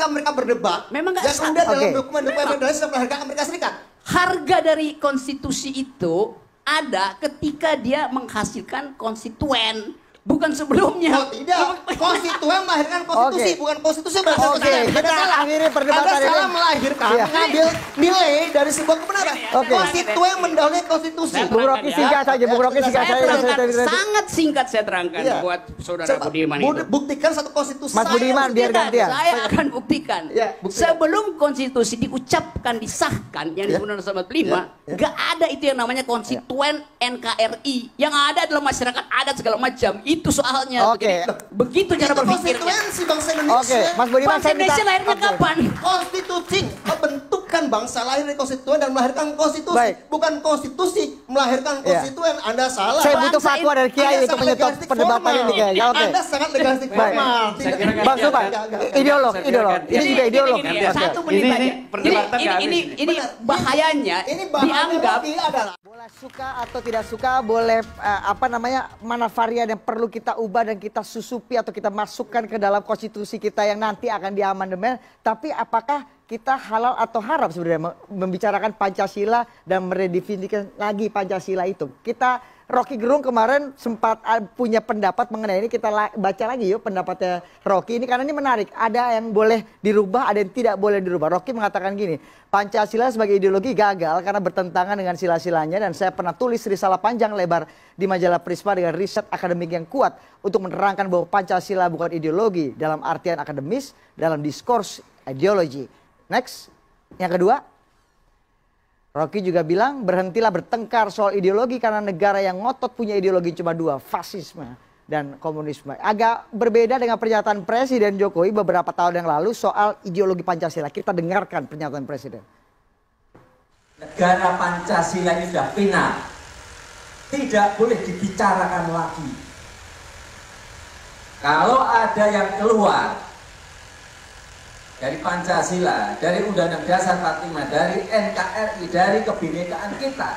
ketika mereka berdebat, memang nggak yang kemudian salah. dalam dokumen-dokumen federasi menghargai Amerika Serikat. Harga dari konstitusi itu ada ketika dia menghasilkan konstituen, bukan sebelumnya. Oh tidak, konstituen melahirkan konstitusi, bukan konstitusi melahirkan konstituen. Kita akhiri perdebatan Anda salah melahirkan, mengambil nilai dari sebuah kebenaran. Konstituen mendahului konstitusi. Bung Rocky singkat saja, Bung Rocky singkat saja. Sangat singkat saya terangkan buat saudara Budiman itu. Buktikan satu konstitusi. Mas Budiman biar gantian. Saya akan buktikan. Sebelum konstitusi diucapkan, disahkan, yang disebut undang 45, nggak ada itu yang namanya konstituen NKRI. Yang ada adalah masyarakat adat segala macam. Itu soalnya. Begitu cara berpikirnya. Konstituensi bangsa Indonesia. Mas Budiman, bangsa Indonesia lahirnya kapan? Konstitusi membentukkan bangsa lahir dari konstituen dan melahirkan konstitusi. Bukan konstitusi melahirkan konstituen. Anda salah. Saya butuh fatwa dari Kiai untuk menyetop perdebatan ini kayaknya. Anda sangat legalistik formal. Bang Subhan, ideolog. Ini juga ideolog. Satu menit aja. Ini bahayanya dianggap boleh suka atau tidak suka, boleh mana varian yang perlu kita ubah dan kita susupi atau kita masukkan ke dalam konstitusi kita yang nanti akan diamandemen. Tapi apakah kita halal atau haram sebenarnya membicarakan Pancasila dan meredefinisikan lagi Pancasila itu? Rocky Gerung kemarin sempat punya pendapat mengenai ini, kita baca lagi yuk pendapatnya Rocky ini karena ini menarik. Ada yang boleh dirubah, ada yang tidak boleh dirubah. Rocky mengatakan gini, Pancasila sebagai ideologi gagal karena bertentangan dengan sila-silanya dan saya pernah tulis risalah panjang lebar di majalah Prisma dengan riset akademik yang kuat untuk menerangkan bahwa Pancasila bukan ideologi dalam artian akademis, dalam diskurs ideologi. Next, yang kedua. Rocky juga bilang berhentilah bertengkar soal ideologi karena negara yang ngotot punya ideologi cuma dua, fasisme dan komunisme. Agak berbeda dengan pernyataan Presiden Jokowi beberapa tahun yang lalu soal ideologi Pancasila. Kita dengarkan pernyataan Presiden. Negara Pancasila ini sudah final. Tidak boleh dibicarakan lagi. Kalau ada yang keluar dari Pancasila, dari Undang-Undang Dasar 45, dari NKRI, dari kebinekaan kita,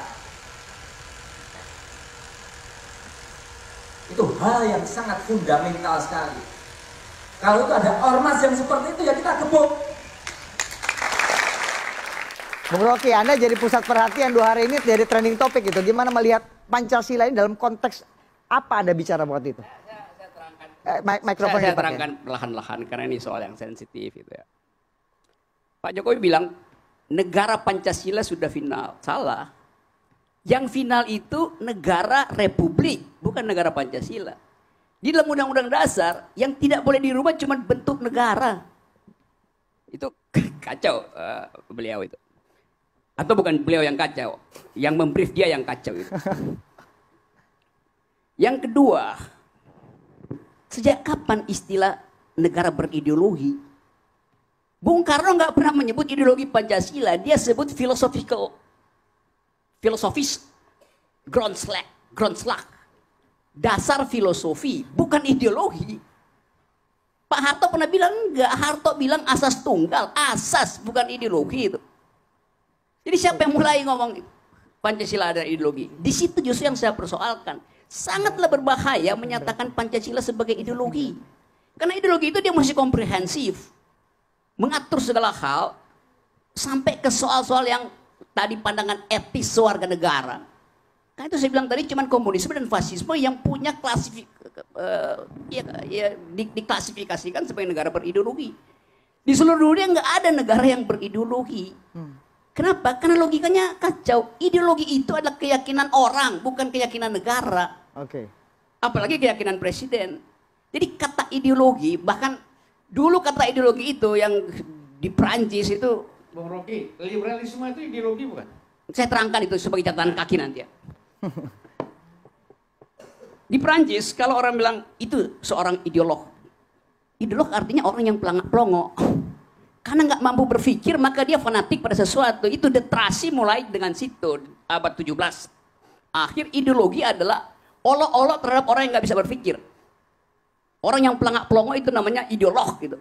itu hal yang sangat fundamental sekali. Kalau itu ada ormas yang seperti itu, ya kita gebuk. Bung Rocky, Anda jadi pusat perhatian 2 hari ini, jadi trending topik itu. Gimana melihat Pancasila ini dalam konteks apa Anda bicara waktu itu? Saya terangkan perlahan-lahan karena ini soal yang sensitif gitu ya. Pak Jokowi bilang negara Pancasila sudah final. Salah. Yang final itu negara republik, bukan negara Pancasila. Di dalam Undang-Undang Dasar yang tidak boleh dirubah cuma bentuk negara. Itu kacau beliau itu. Atau bukan beliau yang kacau, yang membrief dia yang kacau itu. Yang kedua, sejak kapan istilah negara berideologi? Bung Karno nggak pernah menyebut ideologi Pancasila, dia sebut filosofis, groundslag, dasar filosofi, bukan ideologi. Pak Harto pernah bilang enggak, Harto bilang asas tunggal, asas bukan ideologi itu. Jadi siapa yang mulai ngomong Pancasila ada ideologi? Di situ justru yang saya persoalkan. Sangatlah berbahaya menyatakan Pancasila sebagai ideologi. Karena ideologi itu dia masih komprehensif. Mengatur segala hal sampai ke soal-soal yang tadi pandangan etis warga negara. Kan itu saya bilang tadi cuman komunisme dan fasisme yang punya diklasifikasikan sebagai negara berideologi. Di seluruh dunia nggak ada negara yang berideologi. Kenapa? Karena logikanya kacau. Ideologi itu adalah keyakinan orang, bukan keyakinan negara. Apalagi keyakinan presiden. Jadi kata ideologi, bahkan dulu kata ideologi itu yang di Prancis itu, Bung Rocky, liberalisme itu ideologi bukan? Saya terangkan itu sebagai catatan kaki nanti ya. Di Prancis kalau orang bilang itu seorang ideolog. Ideolog artinya orang yang pelongo. Karena nggak mampu berpikir maka dia fanatik pada sesuatu. Itu detrasi mulai dengan situ abad 17. Akhir ideologi adalah olok-olok terhadap orang yang nggak bisa berpikir. Orang yang pelangak-pelongo itu namanya ideolog gitu.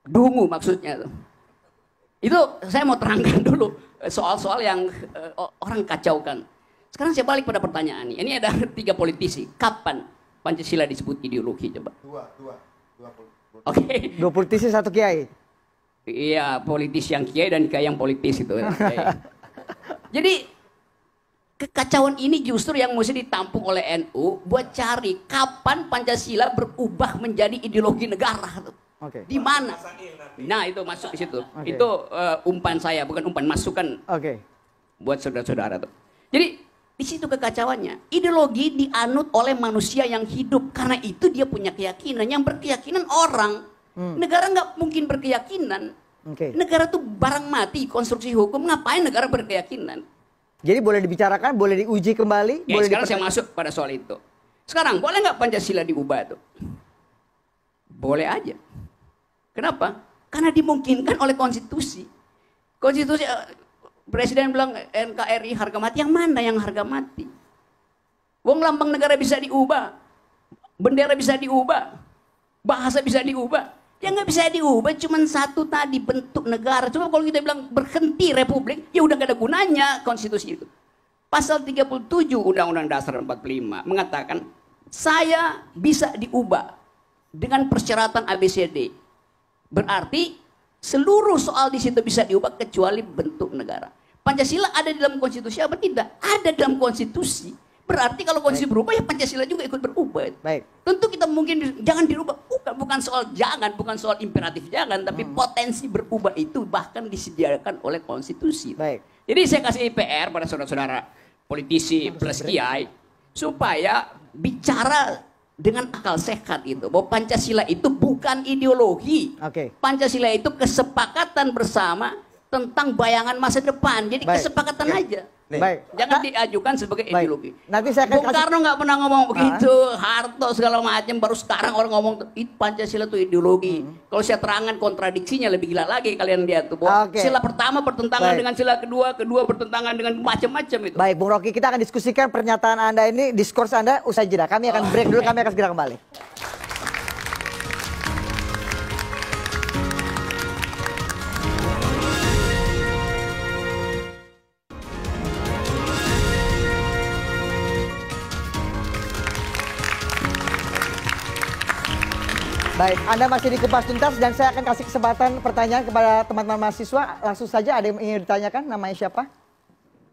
Dungu maksudnya. Itu saya mau terangkan dulu soal-soal yang orang kacaukan. Sekarang saya balik pada pertanyaan ini. Ini ada 3 politisi. Kapan Pancasila disebut ideologi coba? Dua Oke. 2 politisi 1 kiai. Iya, politis yang kiai dan kiai yang politis itu. Jadi kekacauan ini justru yang mesti ditampung oleh NU buat cari kapan Pancasila berubah menjadi ideologi negara tuh. Oke. Di mana? Nah, itu masuk di situ. Oke. Itu umpan saya, bukan umpan masukan Oke. buat saudara-saudara tuh. Jadi di situ kekacauannya. Ideologi dianut oleh manusia yang hidup karena itu dia punya keyakinan. Yang berkeyakinan orang. Negara nggak mungkin berkeyakinan. Oke. Negara tuh barang mati, konstruksi hukum. Ngapain negara berkeyakinan? Jadi boleh dibicarakan, boleh diuji kembali, Ya, boleh sekarang saya masuk pada soal itu. Sekarang boleh nggak Pancasila diubah tuh? Boleh aja. Kenapa? Karena dimungkinkan oleh konstitusi. Konstitusi Presiden bilang NKRI harga mati. Yang mana yang harga mati? Wong lambang negara bisa diubah, bendera bisa diubah, bahasa bisa diubah. Yang nggak bisa diubah cuma satu tadi, bentuk negara. Coba kalau kita bilang berhenti republik, ya udah gak ada gunanya konstitusi itu. Pasal 37 Undang-Undang Dasar 45 mengatakan saya bisa diubah dengan persyaratan ABCD. Berarti seluruh soal di situ bisa diubah kecuali bentuk negara. Pancasila ada di dalam konstitusi apa tidak? Ada dalam konstitusi. Berarti kalau konstitusi berubah ya Pancasila juga ikut berubah. Baik. Tentu kita mungkin jangan dirubah. Bukan soal jangan, bukan soal imperatif jangan, tapi potensi berubah itu bahkan disediakan oleh konstitusi. Baik. Jadi saya kasih PR pada saudara-saudara politisi plus kiai supaya bicara dengan akal sehat itu bahwa Pancasila itu bukan ideologi. Oke. Pancasila itu kesepakatan bersama tentang bayangan masa depan. Jadi Baik. kesepakatan aja. Nih. Baik. Jangan diajukan sebagai Baik. ideologi. Nanti saya akan Bung kasih- Karno nggak pernah ngomong begitu, Harto segala macam. Baru sekarang orang ngomong Pancasila itu ideologi. Kalau saya terangkan kontradiksinya lebih gila lagi kalian lihat tuh. Bahwa Oke. sila pertama bertentangan Baik. dengan sila kedua, kedua bertentangan dengan macam-macam itu. Baik, Bung Rocky, kita akan diskusikan pernyataan Anda ini, diskurs Anda usai jeda. Kami akan break dulu, kami akan segera kembali. Baik, Anda masih di Kupas Tuntas dan saya akan kasih kesempatan pertanyaan kepada teman-teman mahasiswa. Langsung saja, ada yang ingin ditanyakan, namanya siapa?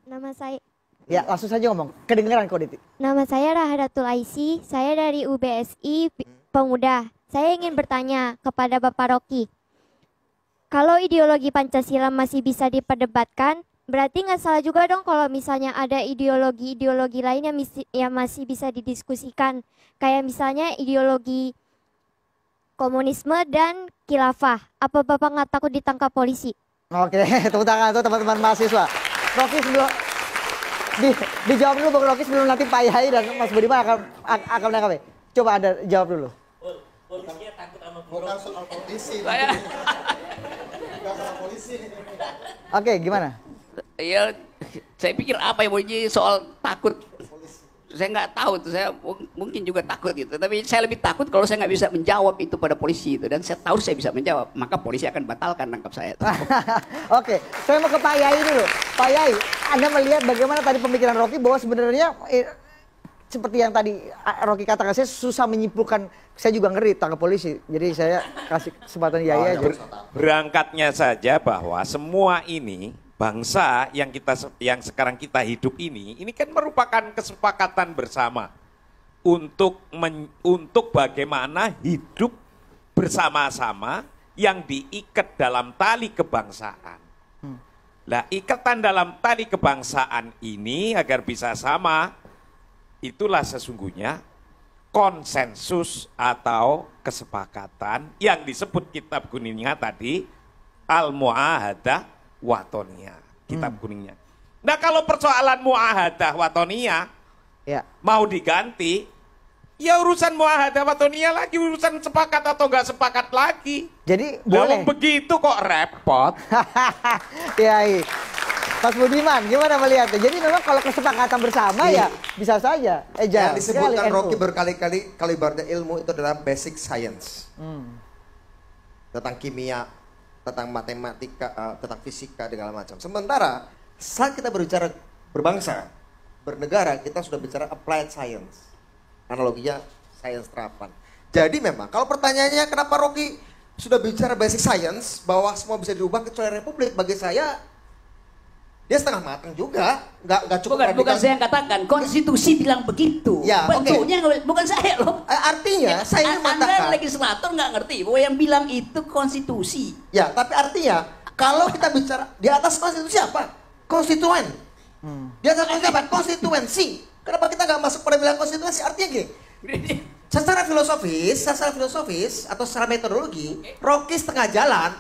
Nama saya Ya, langsung saja ngomong. Kedengeran kok, Diti. Nama saya Rahadatul Aisy, saya dari UBSI Pemuda. Saya ingin bertanya kepada Bapak Rocky. Kalau ideologi Pancasila masih bisa diperdebatkan, berarti nggak salah juga dong kalau misalnya ada ideologi-ideologi lain yang masih bisa didiskusikan. Kayak misalnya ideologi komunisme dan khilafah. Apa Bapak nggak takut ditangkap polisi? Oke, tepuk tangan untuk teman-teman mahasiswa. Rocky sebelum dijawab dulu Bang Rocky sebelum nanti Pak Yai dan Mas Budiman akan menanggapi. Coba Anda jawab dulu. Bukan soal polisi. Saya Bukan soal polisi. Oke, gimana? ya saya pikir apa ya Boji soal takut. Saya nggak tahu tuh, saya mungkin juga takut gitu. Tapi saya lebih takut kalau saya nggak bisa menjawab itu pada polisi itu. Dan saya tahu saya bisa menjawab, maka polisi akan batalkan tangkap saya. Oke, saya mau ke Pak Yai dulu. Pak Yai, Anda melihat bagaimana tadi pemikiran Rocky bahwa sebenarnya seperti yang tadi Rocky katakan, saya susah menyimpulkan, saya juga ngeri tangkap polisi. Jadi saya kasih kesempatan Yai aja. Berangkatnya saja bahwa semua ini bangsa yang sekarang kita hidup ini kan merupakan kesepakatan bersama untuk bagaimana hidup bersama-sama yang diikat dalam tali kebangsaan. Nah, ikatan dalam tali kebangsaan ini agar bisa sama, itulah sesungguhnya konsensus atau kesepakatan yang disebut kitab kuningnya tadi Al-Mu'ahadah Watonia, kitab kuningnya. Nah, kalau persoalan Mu'ahadah Watonia Ya. mau diganti, ya urusan Mu'ahadah Watonia lagi, urusan sepakat atau enggak sepakat lagi. Jadi Boleh boleh. begitu kok repot. Yai. Mas Budiman, gimana melihatnya? Jadi memang kalau kesepakatan bersama ya bisa saja. Yang disebutkan sekali Rocky NU. berkali-kali kalau ibaratnya ilmu itu adalah basic science. Tentang kimia, tentang matematika, tentang fisika, dan segala macam. Sementara saat kita berbicara berbangsa, bernegara, kita sudah bicara applied science. Analoginya sains terapan. Jadi memang kalau pertanyaannya kenapa Rocky sudah bicara basic science bahwa semua bisa diubah kecuali republik, bagi saya dia setengah matang juga, nggak cukup Bukan saya yang katakan, konstitusi bilang begitu. Ya, bentuknya bukan saya loh. Artinya saya ingin Anda mengatakan, legislator nggak ngerti bahwa yang bilang itu konstitusi. ya tapi artinya kalau kita bicara di atas konstitusi apa? Konstituen. Di atas konstitusi apa? Konstituensi. Kenapa kita nggak masuk pada bilang konstituensi? Artinya gini, secara filosofis atau secara metodologi, Rocky setengah jalan.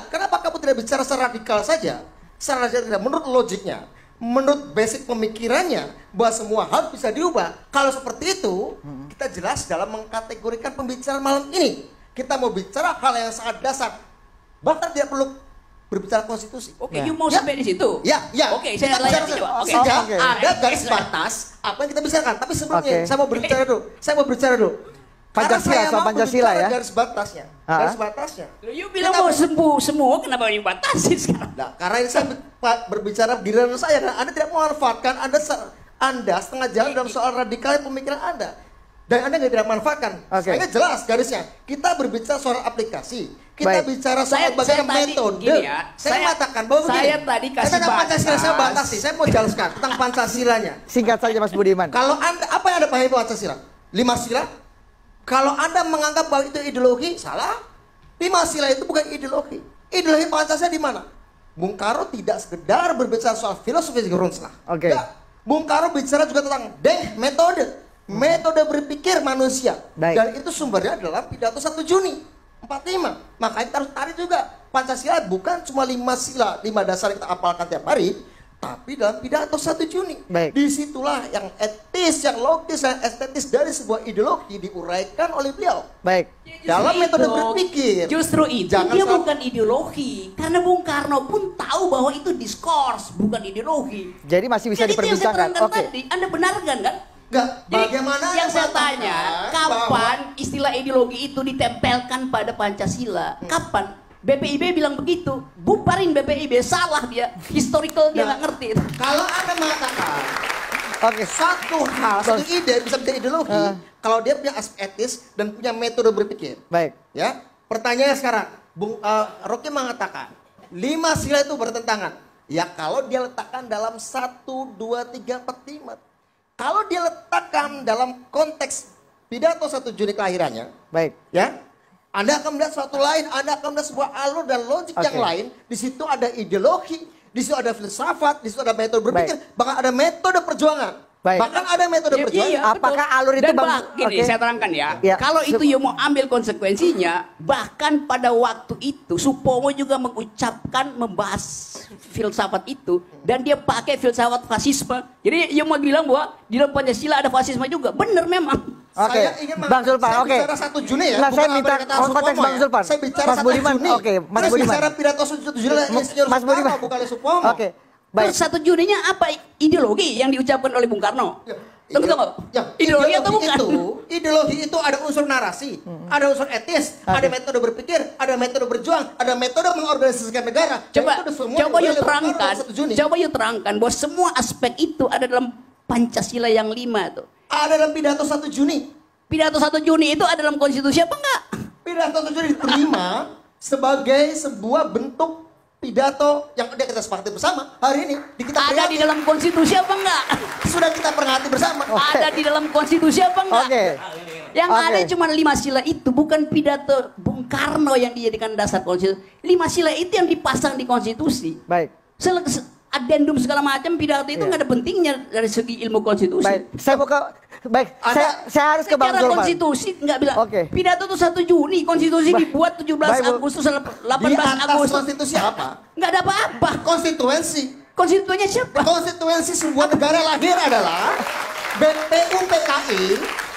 Kenapa kamu tidak bicara secara radikal saja? Secara radikal, menurut logiknya, menurut basic pemikirannya, bahwa semua hal bisa diubah. Kalau seperti itu, kita jelas dalam mengkategorikan pembicaraan malam ini. Kita mau bicara hal yang sangat dasar. Bahkan tidak perlu berbicara konstitusi. Oke, you mau sampai di situ? Ya. Oke, saya layani coba. Oke. Sehingga ada garis batas apa yang kita bicarakan. Tapi sebelumnya saya mau berbicara dulu. Pancasila, soal Pancasila ya. Garis batasnya. Garis batasnya. You bilang mau semua, kenapa ini batasin sekarang? Nah, karena ini saya berbicara di ranah saya dan Anda tidak memanfaatkan Anda setengah jalan dalam soal radikal pemikiran Anda. Dan Anda tidak manfaatkan. Saya jelas garisnya. Kita berbicara soal aplikasi. Kita bicara soal bagaimana metode. Saya mengatakan bahwa saya tadi kasih batas. Pancasila saya batasi. Saya mau jelaskan tentang Pancasilanya. Singkat saja Mas Budiman. Kalau Anda, apa yang Anda pahami Pancasila? 5 sila? Kalau Anda menganggap bahwa itu ideologi, salah. 5 sila itu bukan ideologi. Ideologi Pancasila di mana? Bung Karno tidak sekedar berbicara soal filosofi Grundzlah. Bung Karno bicara juga tentang metode berpikir manusia. Dan itu sumbernya adalah pidato 1 Juni 45. Makanya kita harus tarik juga. Pancasila bukan cuma 5 sila, 5 dasar yang kita apalkan tiap hari, tapi dalam pidato 1 Juni. Disitulah yang etis, yang logis, yang estetis dari sebuah ideologi diuraikan oleh beliau. Dalam metode berpikir. Justru itu dia bukan ideologi. Karena Bung Karno pun tahu bahwa itu diskurs, bukan ideologi. Jadi masih bisa diperbincangkan. Tadi, Anda benarkan kan? Enggak, bagaimana yang saya tanya, kapan istilah ideologi itu ditempelkan pada Pancasila? Kapan? BPIB bilang begitu, bubarin BPIB, salah dia, historical dia nggak ngerti. Kalau Anda mengatakan satu ide bisa menjadi ideologi, kalau dia punya aspek etis dan punya metode berpikir. Ya, pertanyaannya sekarang, Rocky mengatakan 5 sila itu bertentangan. Ya kalau dia letakkan dalam 1, 2, 3, 4, 5. Kalau dia letakkan dalam konteks pidato 1 Juni kelahirannya, ya. Anda akan melihat sesuatu lain, Anda akan melihat sebuah alur dan logik yang lain. Di situ ada ideologi, di situ ada filsafat, di situ ada metode berpikir, bahkan ada metode perjuangan. Bahkan ada metode perjuangan. Apakah alur itu gini, saya terangkan ya. Kalau itu you mau ambil konsekuensinya, bahkan pada waktu itu Supomo juga mengucapkan, membahas filsafat itu, dan dia pakai filsafat fasisme. Jadi you mau bilang bahwa di dalam Pancasila ada fasisme juga, benar memang. Saya ingin Bang Zulfan, bicara 1 Juni ya. Nah, saya minta konteks Bang Zulfan. Saya bicara Mas Budiman. 1 Juni. Mas Budiman. Bicara pidato 1 Juni Mas Budiman. bukan Supomo. Terus 1 Juninya apa ideologi yang diucapkan oleh Bung Karno? Tunggu. Ideologi atau bukan? Ideologi itu ada unsur narasi, ada unsur etis, ada metode berpikir, ada metode berjuang, ada metode mengorganisasikan negara. Coba you terangkan bahwa semua aspek itu ada dalam Pancasila yang 5 tuh. Ada dalam pidato 1 Juni. Pidato 1 Juni itu ada dalam konstitusi apa enggak? Pidato 1 Juni diterima sebagai sebuah bentuk pidato yang udah kita sepakati bersama hari ini. Ada di dalam konstitusi apa enggak? Sudah kita peringati bersama. Ada di dalam konstitusi apa enggak? Yang ada cuma 5 sila itu, bukan pidato Bung Karno yang dijadikan dasar konstitusi. 5 sila itu yang dipasang di konstitusi. Adendum segala macam pidato itu nggak ada pentingnya dari segi ilmu konstitusi. Saya harus ke Bang Zulfan. Secara konstitusi nggak bilang. Pidato itu 1 Juni, konstitusi dibuat 17 Agustus 18 Agustus. Konstitusi apa? Nggak ada apa-apa. Konstituensi. Konstituennya siapa? Konstituensi sebuah negara lahir adalah BPUPKI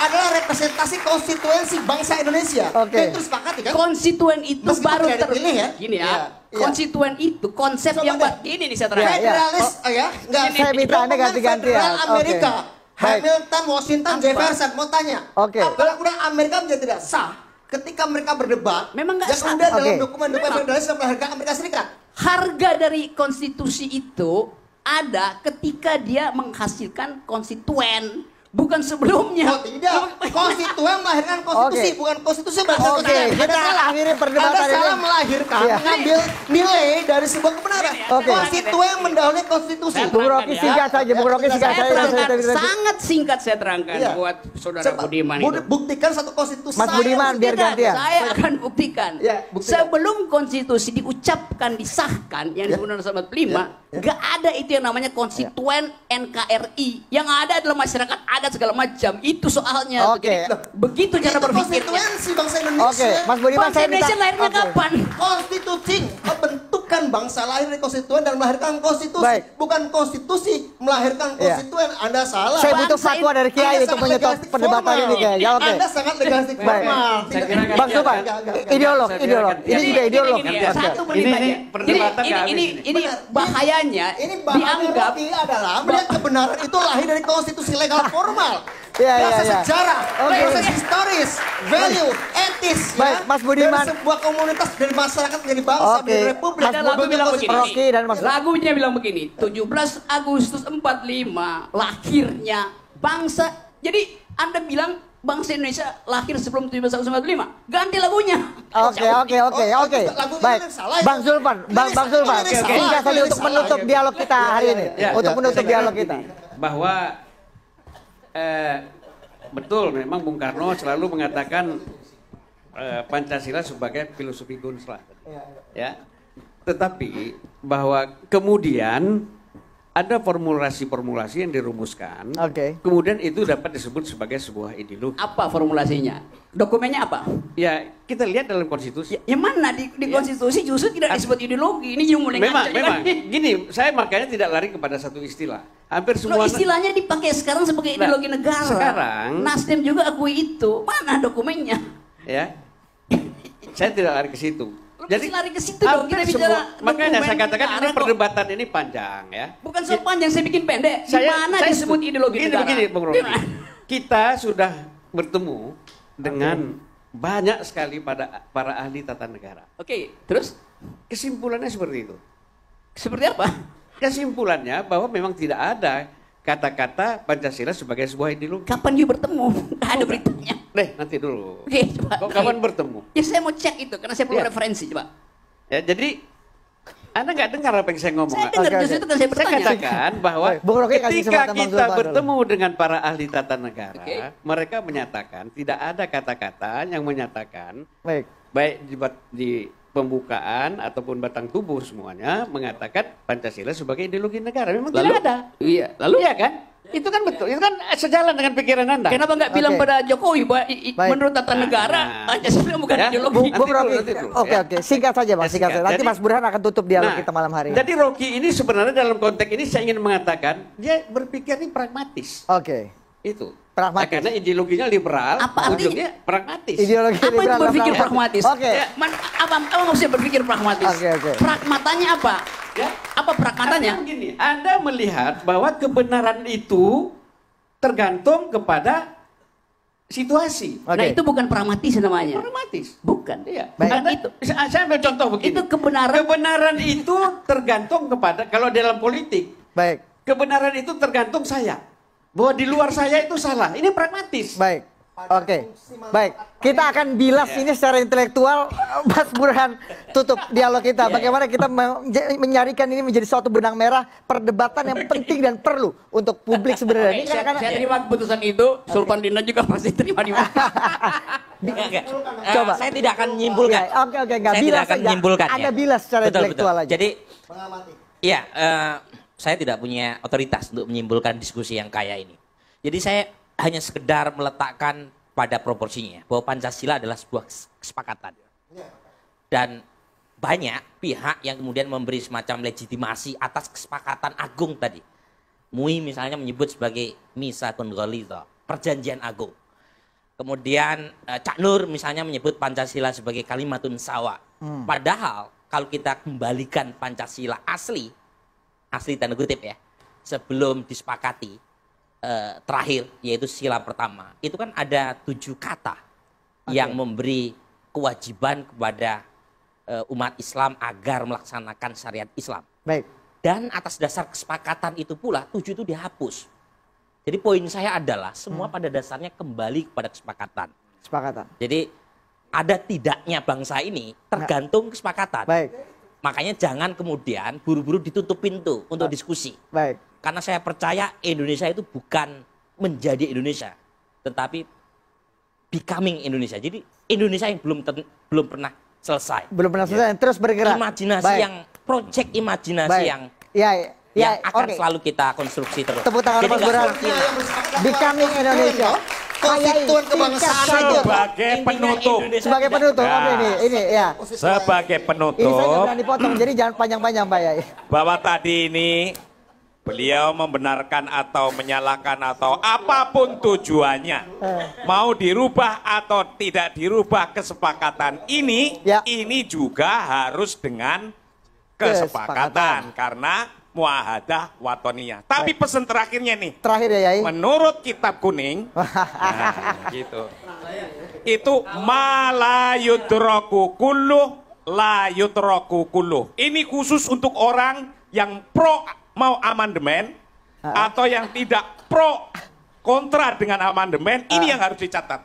adalah representasi konstituensi bangsa Indonesia. Itu sepakati kan? Konstituen itu baru terpilih ya. Gini ya. Konstituen itu konsep yang buat gini nih saya terangkan. Federalis enggak saya minta Anda ganti-gantian. Amerika. Hamilton, Washington, Jefferson mau tanya. Undang-undang Amerika menjadi tidak sah ketika mereka berdebat. Memang nggak sah. Dalam dokumen-dokumen federalis dan harga Amerika Serikat. Harga dari konstitusi itu ada ketika dia menghasilkan konstituen. Bukan sebelumnya. Oh tidak, konstituen melahirkan konstitusi, Oke. bukan konstitusi melahirkan Oke, konstitusi. kita akhiri perdebatan Anda salah ini. melahirkan, Iya. mengambil nilai dari sebuah kebenaran. Oke. Konstituen mendahului konstitusi. Bung Rocky singkat saja, Bung Rocky singkat Saya saja. terangkan, sangat singkat saya terangkan Iya. buat saudara Coba, Budiman itu. buktikan satu konstitusi. Mas Budiman, biar Tidak, gantian. saya akan buktikan. Ya, buktikan. Sebelum konstitusi diucapkan, disahkan, yang Ya. disebut Undang-Undang 45, nggak ada itu yang namanya konstituen NKRI. Yang ada adalah masyarakat adat segala macam. Itu soalnya. Oke. Jadi, begitu cara Itu berpikirnya. konstituensi bangsa Indonesia. Oke, Mas Budiman Bangsa saya minta. Indonesia lahirnya Oke. kapan? Konstitusi membentukkan bangsa lahir dari konstituen dan melahirkan konstitusi. Baik. Bukan konstitusi melahirkan Iya. konstituen. Anda salah. Saya butuh Bangsa fatwa dari Kiai Anda untuk sangat menyetop legalistik perdebatan formal. ini kayaknya. Oke. Anda sangat legalistik Baik. formal. Saya kira kan Bang Sulpan, ideolog, ideolog. Ini juga ideolog. Gini, Oke. satu menit Ini aja. perdebatan Jadi, nggak habis ini bahayanya Ini bahaya dianggap Rocky adalah melihat kebenaran itu lahir dari konstitusi legal formal. Iya, iya, Proses iya. sejarah, Oke. proses historis, value, etis, Baik, Mas Budiman. dari sebuah komunitas, dari masyarakat, dari bangsa, Oke. dari republik. Mas Dan lagu Membentuk bilang konstitusi. begini. Rocky dan Mas- Lagunya bilang begini. 17 Agustus 45 lahirnya bangsa. Jadi Anda bilang bangsa Indonesia lahir sebelum 17 Agustus 45. Ganti lagunya. Oke. Lagunya Baik, yang salah itu. Bang Zulpan, Bang Zulpan. Lirik salah, Singkat saja lirik untuk salah. menutup dialog kita hari ini. Ya, Untuk menutup saya kira dialog kita. begini, bahwa betul memang Bung Karno selalu mengatakan Pancasila sebagai filosofi Gunsla. Ya. Tetapi bahwa kemudian ada formulasi-formulasi yang dirumuskan. Oke. Kemudian itu dapat disebut sebagai sebuah ideologi. Apa formulasinya? Dokumennya apa? Ya, kita lihat dalam konstitusi. Yang mana di konstitusi justru tidak disebut ideologi. Ini yang mulai Memang, ngaco memang. kan? Gini, saya makanya tidak lari kepada satu istilah. Hampir Loh, semua istilahnya dipakai sekarang sebagai Nah, ideologi negara. sekarang- Nasdem juga akui itu. Mana dokumennya? ya. Saya tidak lari ke situ. Jadi lari ke situ dong. hampir Kita bicara makanya saya dokumen katakan ini negara kok. perdebatan ini panjang ya. Bukan soal panjang, saya bikin pendek. Di mana disebut ideologi ini negara? begini, Bung Rocky. Di mana? Kita sudah bertemu dengan banyak sekali para ahli tata negara. Oke, terus Kesimpulannya seperti itu. seperti apa? Kesimpulannya bahwa memang tidak ada kata-kata Pancasila sebagai sebuah ideologi. Kapan dia bertemu? Nggak ada beritanya. Nanti dulu. Oke, coba. Kok kapan bertemu? Ya saya mau cek itu karena saya perlu Ya. referensi, coba. Ya, jadi Anda nggak dengar apa yang saya ngomong? Saya dengar Oke, justru oke. itu kan saya Saya bertanya. katakan bahwa Baik, Bung Rocky kasih ketika kesempatan Bang kita Zulpan dulu. bertemu dengan para ahli tata negara, Oke. mereka menyatakan tidak ada kata-kata yang menyatakan Baik. baik di pembukaan ataupun batang tubuh semuanya mengatakan Pancasila sebagai ideologi negara. Memang Lalu? tidak ada. Iya, lalu? Iya kan? Itu kan betul. Itu kan sejalan dengan pikiran Anda. Kenapa nggak bilang Oke. pada Jokowi bahwa Baik. menurut tata negara Pancasila bukan Ya. ideologi? Bung Rocky. nanti dulu, Oke, ya. oke. Singkat saja, Bang. Ya, Singkat saja. singkat. Nanti Jadi- Mas Burhan akan tutup dialog kita malam hari ini. Jadi Rocky ini sebenarnya dalam konteks ini saya ingin mengatakan dia berpikir ini pragmatis. Oke. Itu. Pragmatis. Nah, karena ideologinya liberal, Apa artinya? ujungnya pragmatis. Ideologi Apa itu liberal berpikir dan pragmatis? Oke. Ya, apa maksudnya berpikir pragmatis? Oke, oke. Pragmatanya apa? Ya. Apa pragmatanya? Artinya begini, Anda melihat bahwa kebenaran itu tergantung kepada situasi. Oke. Nah itu bukan pragmatis namanya. Pragmatis. Bukan. Iya. Baik. Anda, Itu. saya ambil contoh begini. Itu kebenaran. Kebenaran itu tergantung kepada, kalau dalam politik, Baik. kebenaran itu tergantung saya. Bahwa di luar saya itu salah. Ini pragmatis. Baik. Oke. Baik. Kita akan bilas ini secara intelektual. Mas Burhan tutup dialog kita. Bagaimana kita menyarikan ini menjadi suatu benang merah perdebatan yang penting dan perlu untuk publik sebenarnya. Ini Saya, karena saya terima keputusan itu. Sultan Dina juga pasti terima di mana. Enggak. Coba. Saya tidak akan menyimpulkan. Ya, oke, enggak Saya bilas tidak akan saja. menyimpulkan. Anda ya. bilas secara Betul, intelektual betul. aja. Jadi, Mengamati. ya, saya tidak punya otoritas untuk menyimpulkan diskusi yang kaya ini. Jadi saya hanya sekedar meletakkan pada proporsinya bahwa Pancasila adalah sebuah kesepakatan. Dan banyak pihak yang kemudian memberi semacam legitimasi atas kesepakatan agung tadi. MUI misalnya menyebut sebagai Mitsaqun Ghalidha, perjanjian agung. Kemudian Cak Nur misalnya menyebut Pancasila sebagai kalimatun sawa. Padahal kalau kita kembalikan Pancasila asli tanda kutip ya, sebelum disepakati terakhir yaitu sila pertama, itu kan ada 7 kata yang memberi kewajiban kepada umat Islam agar melaksanakan syariat Islam. Baik. Dan atas dasar kesepakatan itu pula 7 itu dihapus. Jadi poin saya adalah semua pada dasarnya kembali kepada kesepakatan. Kesepakatan. Jadi ada tidaknya bangsa ini tergantung kesepakatan. Baik. Makanya jangan kemudian buru-buru ditutup pintu untuk diskusi. Baik. Karena saya percaya Indonesia itu bukan menjadi Indonesia, tetapi becoming Indonesia. Jadi Indonesia yang belum pernah selesai. Belum pernah selesai, terus bergerak. Imajinasi Baik. yang project imajinasi Baik. yang Ya, akan oke. selalu kita konstruksi terus. Tepuk tangan Jadi Mas nggak Burhan. seperti- Becoming Indonesia. Konstituen kebangsaan aja. Sebagai penutup, Sebagai penutup, Ya. oke ini ya. sebagai Ini saya nggak penutup, berani potong, jadi jangan panjang-panjang Pak ya. bahwa tadi ini beliau membenarkan atau menyalahkan atau apapun tujuannya, mau dirubah atau tidak dirubah kesepakatan ini, Ya. ini juga harus dengan kesepakatan karena muahadah watoniyah. Tapi pesan terakhirnya nih, Terakhir ya Yai. menurut kitab kuning, nah, gitu. Itu malayudroku kulluh la yudroku kulluh. Ini khusus untuk orang yang pro mau amandemen atau yang tidak pro kontra dengan amandemen. Ini yang harus dicatat.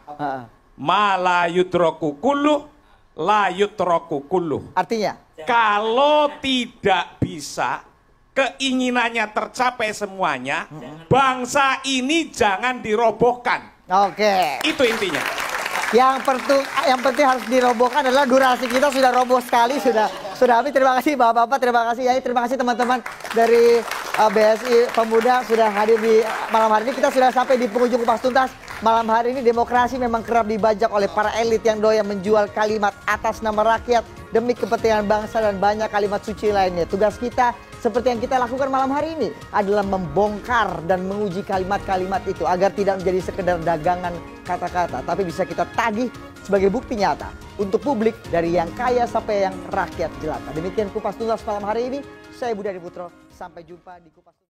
Malayudroku kulluh la yudroku kulluh. Artinya? Kalau tidak bisa keinginannya tercapai semuanya, bangsa ini jangan dirobohkan. Oke. Itu intinya. Yang penting harus dirobohkan adalah durasi kita sudah roboh sekali, sudah habis. Terima kasih Bapak-bapak, terima kasih Yai, terima kasih teman-teman dari BSI Pemuda sudah hadir di malam hari ini. Kita sudah sampai di penghujung Kupas Tuntas. Malam hari ini demokrasi memang kerap dibajak oleh para elit yang doyan menjual kalimat atas nama rakyat demi kepentingan bangsa dan banyak kalimat suci lainnya. Tugas kita seperti yang kita lakukan malam hari ini adalah membongkar dan menguji kalimat-kalimat itu agar tidak menjadi sekedar dagangan kata-kata, tapi bisa kita tagih sebagai bukti nyata untuk publik dari yang kaya sampai yang rakyat jelata. Demikian Kupas Tuntas malam hari ini. Saya Budi Adiputro. Sampai jumpa di Kupas Tuntas.